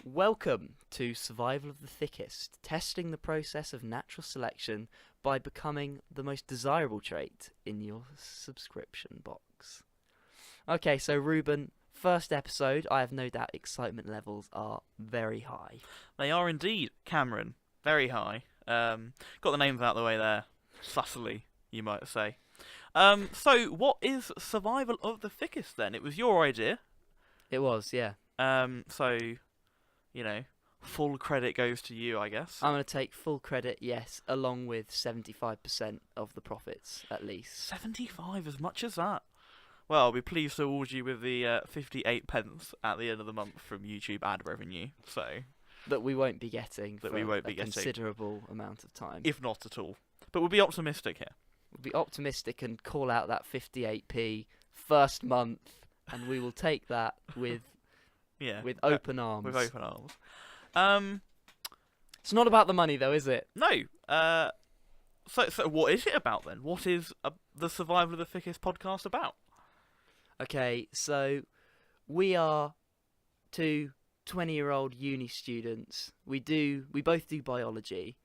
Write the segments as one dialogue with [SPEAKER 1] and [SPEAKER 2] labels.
[SPEAKER 1] Welcome to Survival of the Thickest, testing the process of natural selection by becoming the most desirable trait in your subscription box. Okay, so Reuben, first episode, I have no doubt excitement levels are very high.
[SPEAKER 2] They are indeed, Cameron. Very high. Got the names out of the way there. Fussily, you might say. So, what is Survival of the Thickest then? It was your idea.
[SPEAKER 1] It was, yeah.
[SPEAKER 2] So, full credit goes to you, I guess.
[SPEAKER 1] I'm going to take full credit, yes, along with 75% of the profits, at least.
[SPEAKER 2] 75, as much as that? Well, I'll be pleased to award you with the 58 pence at the end of the month from YouTube ad revenue, so...
[SPEAKER 1] That we won't be getting
[SPEAKER 2] That
[SPEAKER 1] for
[SPEAKER 2] we won't
[SPEAKER 1] a
[SPEAKER 2] be getting.
[SPEAKER 1] considerable amount of time.
[SPEAKER 2] If not at all. But we'll be optimistic here.
[SPEAKER 1] We'll be optimistic and call out that 58p first month, and we will take that with open arms.
[SPEAKER 2] With open arms.
[SPEAKER 1] It's not about the money, though, is it?
[SPEAKER 2] No. So what is it about then? What is the Survival of the Thickest podcast about?
[SPEAKER 1] Okay, so we are two 20-year-old uni students. We both do biology,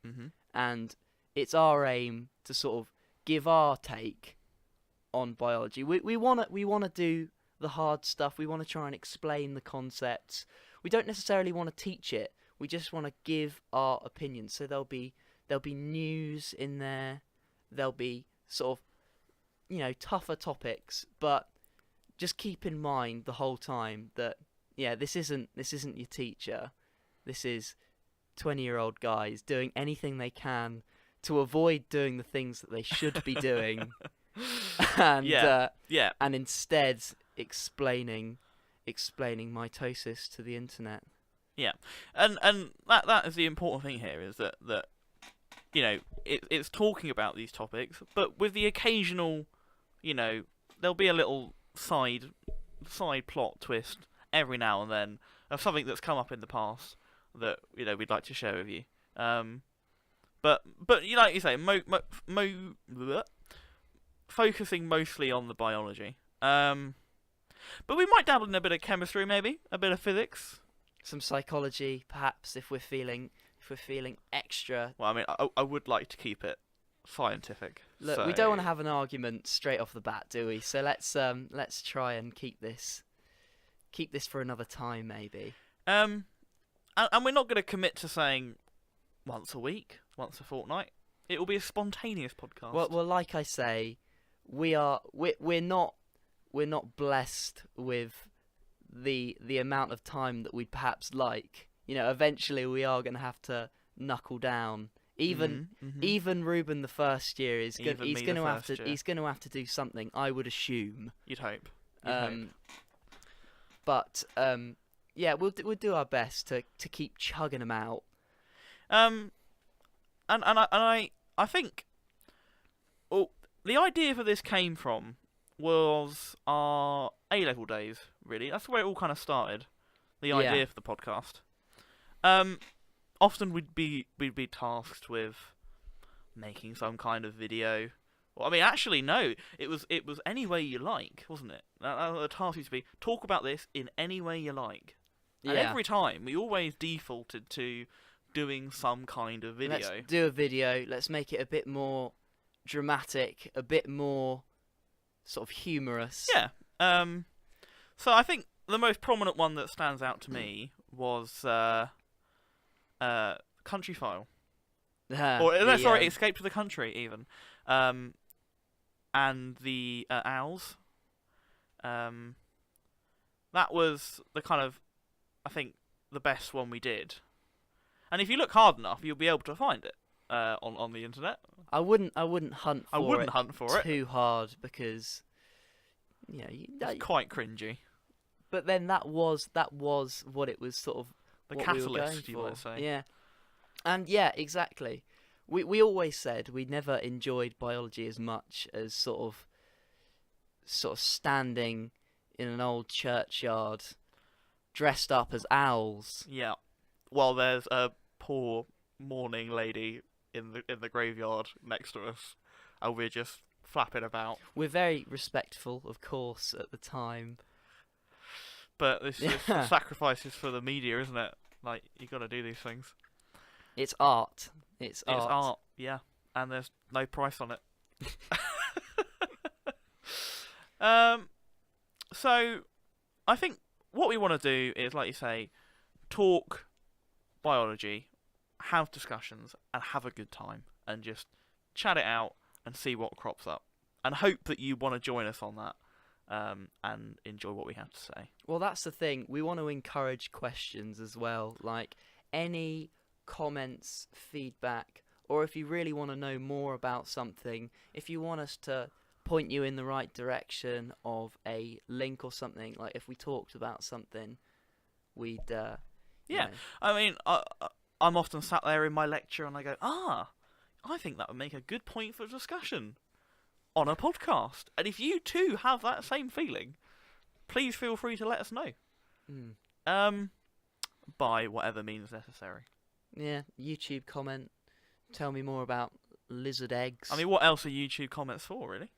[SPEAKER 1] and it's our aim to sort of give our take on biology. We wanna do the hard stuff. We want to try and explain the concepts. We don't necessarily want to teach it. We just want to give our opinions. So there'll be news in there. There'll be sort of tougher topics, but just keep in mind the whole time that this isn't your teacher. This is 20-year-old guys doing anything they can to avoid doing the things that they should be doing, and instead explaining mitosis to the internet.
[SPEAKER 2] Yeah, and that is the important thing here, is that it's talking about these topics, but with the occasional, there'll be a little side plot twist every now and then of something that's come up in the past that we'd like to share with you. But like you say, focusing mostly on the biology. But we might dabble in a bit of chemistry, maybe a bit of physics,
[SPEAKER 1] some psychology, perhaps if we're feeling extra.
[SPEAKER 2] Well, I mean, I would like to keep it scientific.
[SPEAKER 1] Look,
[SPEAKER 2] so...
[SPEAKER 1] we don't want to have an argument straight off the bat, do we? So let's try and keep this for another time, maybe.
[SPEAKER 2] And we're not going to commit to saying once a week, once a fortnight. It will be a spontaneous podcast.
[SPEAKER 1] Well, like I say, we're not blessed with the amount of time that we'd perhaps like. Eventually we are going to have to knuckle down. Even Reuben the first year he's going to have to do something, I would assume.
[SPEAKER 2] You'd hope.
[SPEAKER 1] But we'll do our best to keep chugging them out.
[SPEAKER 2] And I think the idea for this came from was our A-level days, really. That's where it all kind of started. The idea for the podcast. Often we'd be tasked with making some kind of video. Well, I mean, actually, no. It was any way you like, wasn't it? The task used to be talk about this in any way you like. And every time we always defaulted to doing some kind of video.
[SPEAKER 1] Let's do a video. Let's make it a bit more dramatic, a bit more sort of humorous.
[SPEAKER 2] Yeah. So I think the most prominent one that stands out to me was Country File. Escape to the Country, even. And the owls. That was the kind of, I think, the best one we did. And if you look hard enough, you'll be able to find it on the internet.
[SPEAKER 1] I wouldn't hunt for it too hard, because
[SPEAKER 2] it's quite cringy.
[SPEAKER 1] But then that was what it was sort of
[SPEAKER 2] the
[SPEAKER 1] what
[SPEAKER 2] catalyst,
[SPEAKER 1] we
[SPEAKER 2] you
[SPEAKER 1] were going
[SPEAKER 2] might
[SPEAKER 1] for.
[SPEAKER 2] say.
[SPEAKER 1] Yeah, and exactly. We always said we never enjoyed biology as much as sort of standing in an old churchyard, dressed up as owls.
[SPEAKER 2] Yeah, while there's a poor mourning lady in the graveyard next to us, and we're just flapping about.
[SPEAKER 1] We're very respectful, of course, at the time.
[SPEAKER 2] But this is sacrifices for the media, isn't it? Like, you got to do these things.
[SPEAKER 1] It's art.
[SPEAKER 2] It's art, yeah. And there's no price on it. So, I think what we want to do is, like you say, talk biology, have discussions, and have a good time, and just chat it out and see what crops up, and hope that you want to join us on that, and enjoy what we have to say.
[SPEAKER 1] Well, that's the thing. We want to encourage questions as well, like any comments, feedback, or if you really want to know more about something, if you want us to point you in the right direction of a link or something, like if we talked about something, we'd you know.
[SPEAKER 2] I mean, I'm often sat there in my lecture and I go, I think that would make a good point for discussion on a podcast. And if you too have that same feeling, please feel free to let us know. By whatever means necessary.
[SPEAKER 1] Yeah, YouTube comment. Tell me more about lizard eggs.
[SPEAKER 2] I mean, what else are YouTube comments for, really?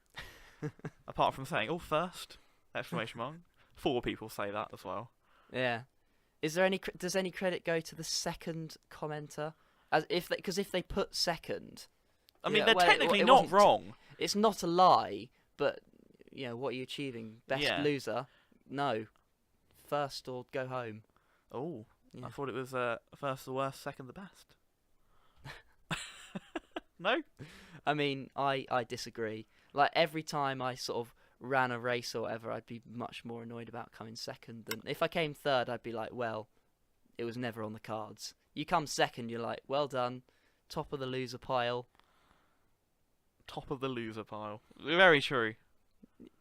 [SPEAKER 2] Apart from saying, first, exclamation mark. 4 people say that as well.
[SPEAKER 1] Yeah. Is there any? Does any credit go to the second commenter? Because if they put second,
[SPEAKER 2] I mean, they're technically not wrong.
[SPEAKER 1] It's not a lie, but what are you achieving? Best loser? No. First or go home.
[SPEAKER 2] Oh, yeah. I thought it was first the worst, second the best. No?
[SPEAKER 1] I mean, I disagree. Like, every time I sort of ran a race or whatever, I'd be much more annoyed about coming second than... If I came third, I'd be like, well, it was never on the cards. You come second, you're like, well done, top of the loser pile.
[SPEAKER 2] Top of the loser pile. Very true.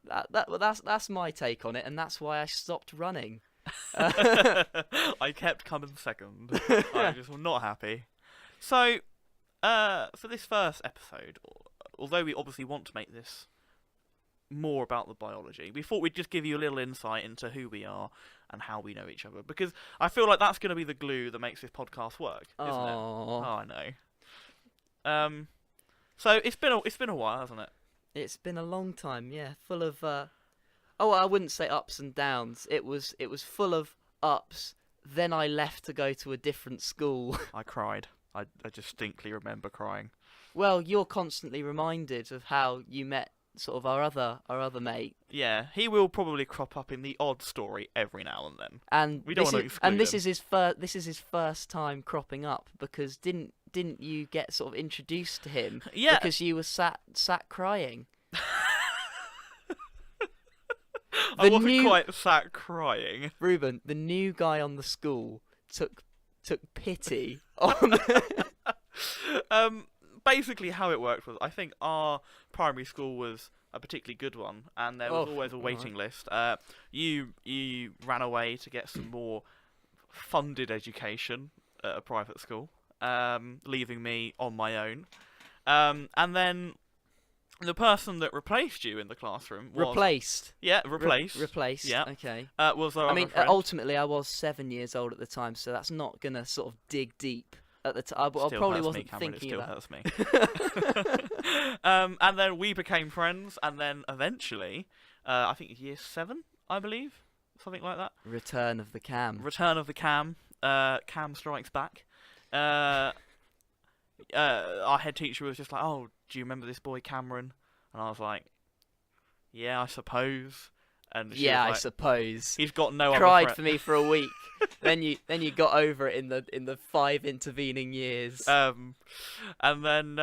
[SPEAKER 1] That's my take on it, and that's why I stopped running.
[SPEAKER 2] I kept coming second. I just was not happy. So, for this first episode, although we obviously want to make this more about the biology, we thought we'd just give you a little insight into who we are and how we know each other, because I feel like that's going to be the glue that makes this podcast work, isn't it? Oh, I know. So it's been a while, hasn't it?
[SPEAKER 1] It's been a long time, yeah. Full of I wouldn't say ups and downs. It was full of ups. Then I left to go to a different school.
[SPEAKER 2] I cried. I distinctly remember crying.
[SPEAKER 1] Well, you're constantly reminded of how you met sort of our other mate.
[SPEAKER 2] Yeah, he will probably crop up in the odd story every now and then.
[SPEAKER 1] And
[SPEAKER 2] we don't want to exclude him.
[SPEAKER 1] this is his first time cropping up, because didn't you get sort of introduced to him?
[SPEAKER 2] Yeah.
[SPEAKER 1] Because you were sat crying.
[SPEAKER 2] I wasn't quite sat crying.
[SPEAKER 1] Reuben, the new guy on the school, took pity on...
[SPEAKER 2] Basically how it worked was, I think our primary school was a particularly good one, and there was always a waiting list. You ran away to get some more funded education at a private school, leaving me on my own. And then the person that replaced you in the classroom was...
[SPEAKER 1] Replaced?
[SPEAKER 2] Yeah, replaced.
[SPEAKER 1] Replaced,
[SPEAKER 2] yeah.
[SPEAKER 1] Okay.
[SPEAKER 2] Was our other friend.
[SPEAKER 1] Ultimately, I was 7 years old at the time, so that's not going to sort of dig deep at the time. I probably wasn't thinking about it.
[SPEAKER 2] Still hurts me. And then we became friends, and then eventually, I think year 7, I believe, something like that.
[SPEAKER 1] Return of the Cam.
[SPEAKER 2] Return of the Cam. Cam strikes back. Our head teacher was just like, "Oh, do you remember this boy Cameron?" And I was like, "Yeah, I suppose." And she was like,
[SPEAKER 1] I suppose.
[SPEAKER 2] He's got no
[SPEAKER 1] cried
[SPEAKER 2] other
[SPEAKER 1] for me for a week. then you got over it in the 5 intervening years.
[SPEAKER 2] And then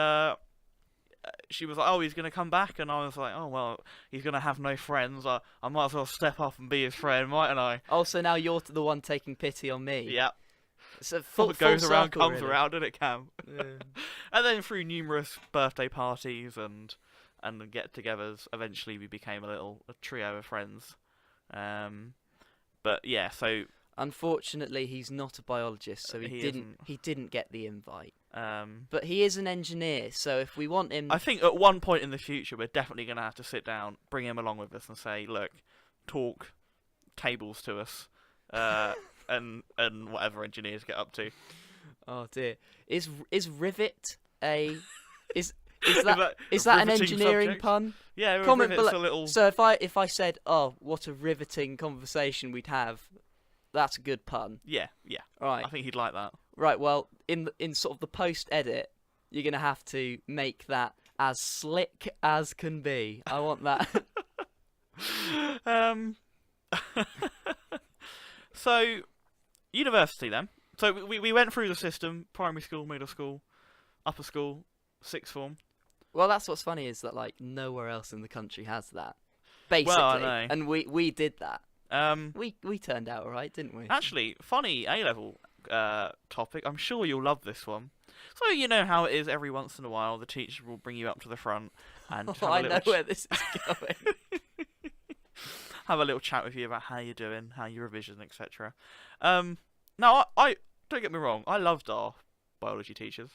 [SPEAKER 2] she was like, "Oh, he's gonna come back," and I was like, "Oh well, he's gonna have no friends. I might as well step up and be his friend, mightn't I?"
[SPEAKER 1] Oh, so now you're the one taking pity on me.
[SPEAKER 2] Yeah.
[SPEAKER 1] So full
[SPEAKER 2] goes
[SPEAKER 1] circle,
[SPEAKER 2] around, comes
[SPEAKER 1] really.
[SPEAKER 2] around, and it can.
[SPEAKER 1] Yeah.
[SPEAKER 2] And then through numerous birthday parties and get-togethers, eventually we became a trio of friends. But yeah, so
[SPEAKER 1] unfortunately, he's not a biologist, so he didn't get the invite. But he is an engineer, so if we want him...
[SPEAKER 2] I think at one point in the future, we're definitely going to have to sit down, bring him along with us and say, "Look, talk tables to us, and whatever engineers get up to."
[SPEAKER 1] Oh dear. Is rivet a... Is that an engineering
[SPEAKER 2] subject?
[SPEAKER 1] pun?
[SPEAKER 2] Yeah,
[SPEAKER 1] comment
[SPEAKER 2] rivet's
[SPEAKER 1] below.
[SPEAKER 2] a little...
[SPEAKER 1] So if I said, "Oh, what a riveting conversation we'd have," That's a good pun.
[SPEAKER 2] Yeah.
[SPEAKER 1] Right.
[SPEAKER 2] I think he'd like that.
[SPEAKER 1] Right. Well, in sort of the post edit, you're gonna have to make that as slick as can be. I want that.
[SPEAKER 2] So, university then. So we went through the system: primary school, middle school, upper school, sixth form.
[SPEAKER 1] Well, that's what's funny is that like nowhere else in the country has that. Basically,
[SPEAKER 2] Well, I know.
[SPEAKER 1] and we did that.
[SPEAKER 2] Um,
[SPEAKER 1] We turned out alright, didn't we?
[SPEAKER 2] Actually, funny A-level topic. I'm sure you'll love this one. So you know how it is. Every once in a while, the teacher will bring you up to the front and have
[SPEAKER 1] I know where this is going.
[SPEAKER 2] have a little chat with you about how you're doing, how your revision, etc. Now, I don't get me wrong. I loved our biology teachers.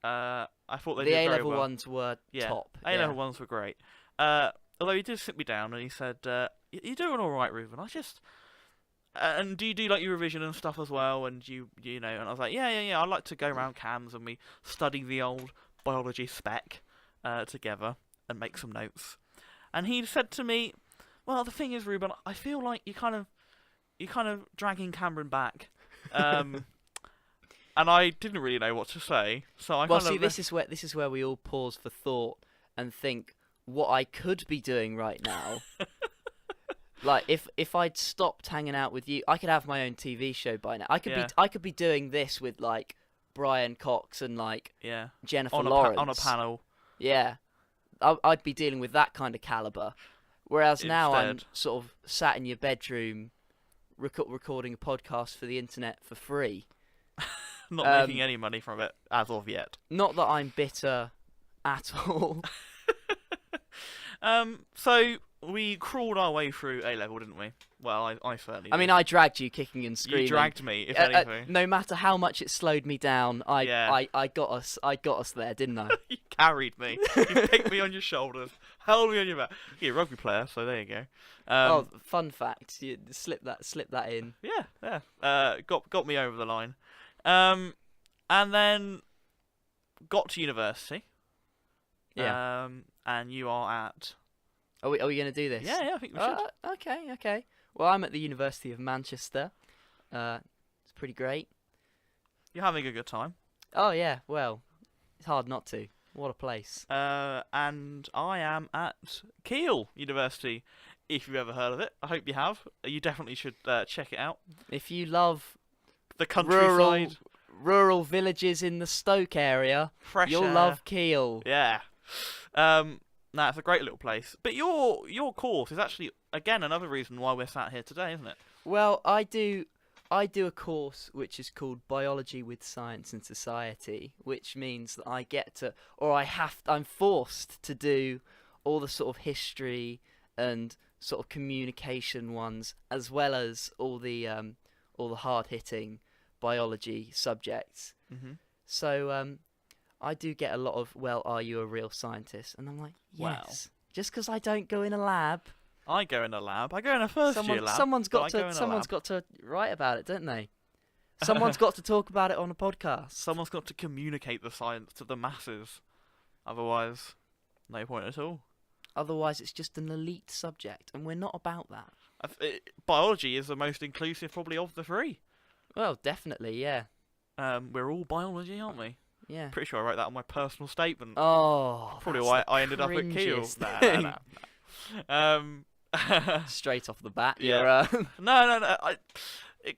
[SPEAKER 2] I thought they
[SPEAKER 1] The
[SPEAKER 2] did very
[SPEAKER 1] A-level
[SPEAKER 2] well.
[SPEAKER 1] ones were top.
[SPEAKER 2] A-level ones were great. Although he did sit me down and he said, "You're doing all right, Reuben. I just and do you do like your revision and stuff as well? And you know?" And I was like, "Yeah. I like to go around cams and we study the old biology spec together and make some notes." And he said to me, "Well, the thing is, Reuben, I feel like you're kind of dragging Cameron back." And I didn't really know what to say, so I
[SPEAKER 1] Well, see, this is where we all pause for thought and think what I could be doing right now. Like if I'd stopped hanging out with you, I could have my own TV show by now. I could be doing this with like Brian Cox and like Jennifer Lawrence
[SPEAKER 2] on a panel.
[SPEAKER 1] Yeah, I'd be dealing with that kind of caliber. Whereas now I'm
[SPEAKER 2] Instead.
[SPEAKER 1] sort of sat in your bedroom, recording a podcast for the internet for free.
[SPEAKER 2] Not making any money from it as of yet.
[SPEAKER 1] Not that I'm bitter at all.
[SPEAKER 2] So we crawled our way through A-level, didn't we? Well, I certainly did.
[SPEAKER 1] I mean, I dragged you kicking and screaming.
[SPEAKER 2] You dragged me, if anything.
[SPEAKER 1] No matter how much it slowed me down, I got us there, didn't I?
[SPEAKER 2] You carried me. You picked me on your shoulders, held me on your back. You're a rugby player, so there you go.
[SPEAKER 1] Fun fact, you slip that in.
[SPEAKER 2] Yeah. Got me over the line. And then got to university.
[SPEAKER 1] Yeah.
[SPEAKER 2] And you are at...
[SPEAKER 1] Are we going to do this?
[SPEAKER 2] Yeah, I think we should.
[SPEAKER 1] Okay. Well, I'm at the University of Manchester. It's pretty great.
[SPEAKER 2] You're having a good time.
[SPEAKER 1] Oh, yeah. Well, it's hard not to. What a place.
[SPEAKER 2] And I am at Keele University. If you've ever heard of it, I hope you have. You definitely should check it out.
[SPEAKER 1] If you love
[SPEAKER 2] the countryside,
[SPEAKER 1] rural villages in the Stoke area, you'll love Keele.
[SPEAKER 2] Yeah. No, it's a great little place. But your course is actually, again, another reason why we're sat here today, isn't it?
[SPEAKER 1] Well, I do a course which is called Biology with Science and Society, which means that I get to, I'm forced to do all the sort of history and sort of communication ones, as well as all the hard-hitting biology subjects.
[SPEAKER 2] Mm-hmm.
[SPEAKER 1] So, I do get a lot of, well, are you a real scientist? And I'm like, yes.
[SPEAKER 2] Wow.
[SPEAKER 1] Just because I don't go in a lab.
[SPEAKER 2] I go in a lab. I go in a first-year lab. Someone's got
[SPEAKER 1] to write about it, don't they? Someone's got to talk about it on a podcast.
[SPEAKER 2] Someone's got to communicate the science to the masses. Otherwise, no point at all.
[SPEAKER 1] Otherwise, it's just an elite subject, and we're not about that.
[SPEAKER 2] Biology is the most inclusive, probably, of the three.
[SPEAKER 1] Well, definitely, yeah.
[SPEAKER 2] We're all biology, aren't we?
[SPEAKER 1] Yeah.
[SPEAKER 2] Pretty sure I wrote that on my personal statement.
[SPEAKER 1] Oh,
[SPEAKER 2] probably why I ended up at Keele. Nah.
[SPEAKER 1] Straight off the bat.
[SPEAKER 2] Yeah. No.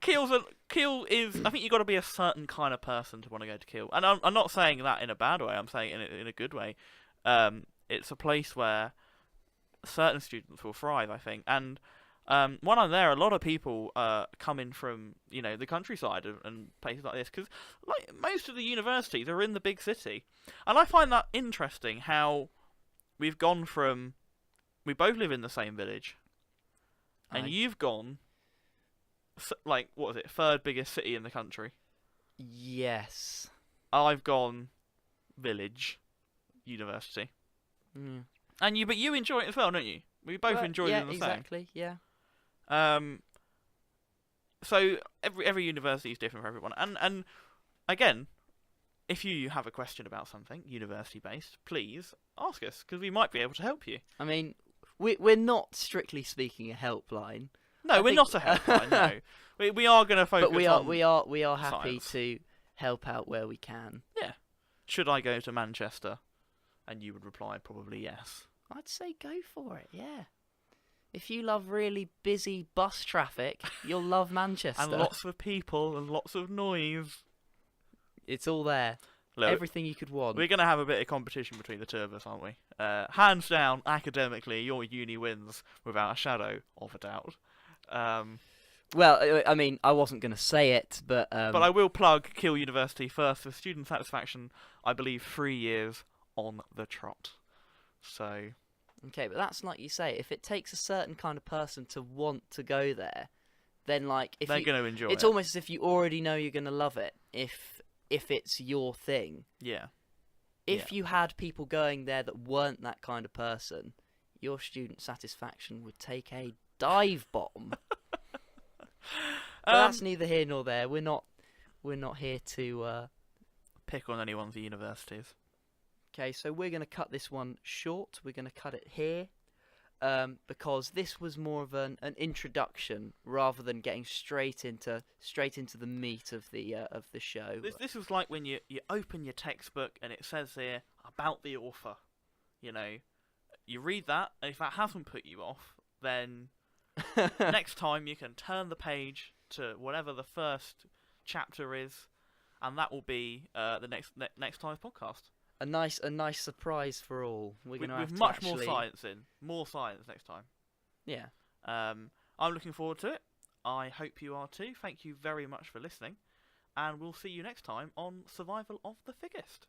[SPEAKER 2] Keele is. I think you've got to be a certain kind of person to want to go to Keele, and I'm not saying that in a bad way. I'm saying it in a good way. It's a place where certain students will thrive, I think, and when I'm there, a lot of people come in from the countryside and places like this, because like most of the universities are in the big city, and I find that interesting how we've gone from we both live in the same village, and you've gone like what is it, third biggest city in the country?
[SPEAKER 1] Yes.
[SPEAKER 2] I've gone village, university, and but you enjoy it as well, don't you? We both enjoy it in the same.
[SPEAKER 1] Yeah, exactly. Yeah.
[SPEAKER 2] So every university is different for everyone, and again, if you have a question about something university based, please ask us, because we might be able to help you.
[SPEAKER 1] I mean, we're not strictly speaking a helpline.
[SPEAKER 2] No, we're not a helpline. No, we are going to focus.
[SPEAKER 1] But we are happy
[SPEAKER 2] science.
[SPEAKER 1] to help out where we can.
[SPEAKER 2] Yeah. Should I go to Manchester? And you would reply probably yes.
[SPEAKER 1] I'd say go for it. Yeah. If you love really busy bus traffic, you'll love Manchester.
[SPEAKER 2] And lots of people and lots of noise.
[SPEAKER 1] It's all there.
[SPEAKER 2] Look,
[SPEAKER 1] everything you could want.
[SPEAKER 2] We're going to have a bit of competition between the two of us, aren't we? Hands down, academically, your uni wins without a shadow of a doubt.
[SPEAKER 1] Well, I mean, I wasn't going to say it, but
[SPEAKER 2] I will plug Keele University first for student satisfaction. I believe 3 years on the trot. So.
[SPEAKER 1] Okay, but that's like you say. If it takes a certain kind of person to want to go there, then like if
[SPEAKER 2] they're going to enjoy it.
[SPEAKER 1] It's almost as if you already know you're going to love it. If it's your thing.
[SPEAKER 2] Yeah.
[SPEAKER 1] If you had people going there that weren't that kind of person, your student satisfaction would take a dive bomb. But that's neither here nor there. We're not here to
[SPEAKER 2] pick on anyone's universities.
[SPEAKER 1] Okay, so we're going to cut this one short. We're going to cut it here because this was more of an introduction rather than getting straight into the meat of the show.
[SPEAKER 2] This is like when you open your textbook and it says here about the author. You know, you read that, and if that hasn't put you off, then next time you can turn the page to whatever the first chapter is, and that will be the next time's podcast.
[SPEAKER 1] A nice surprise for all. We're going to have
[SPEAKER 2] much more science in. More science next time.
[SPEAKER 1] Yeah.
[SPEAKER 2] I'm looking forward to it. I hope you are too. Thank you very much for listening. And we'll see you next time on Survival of the Thickest.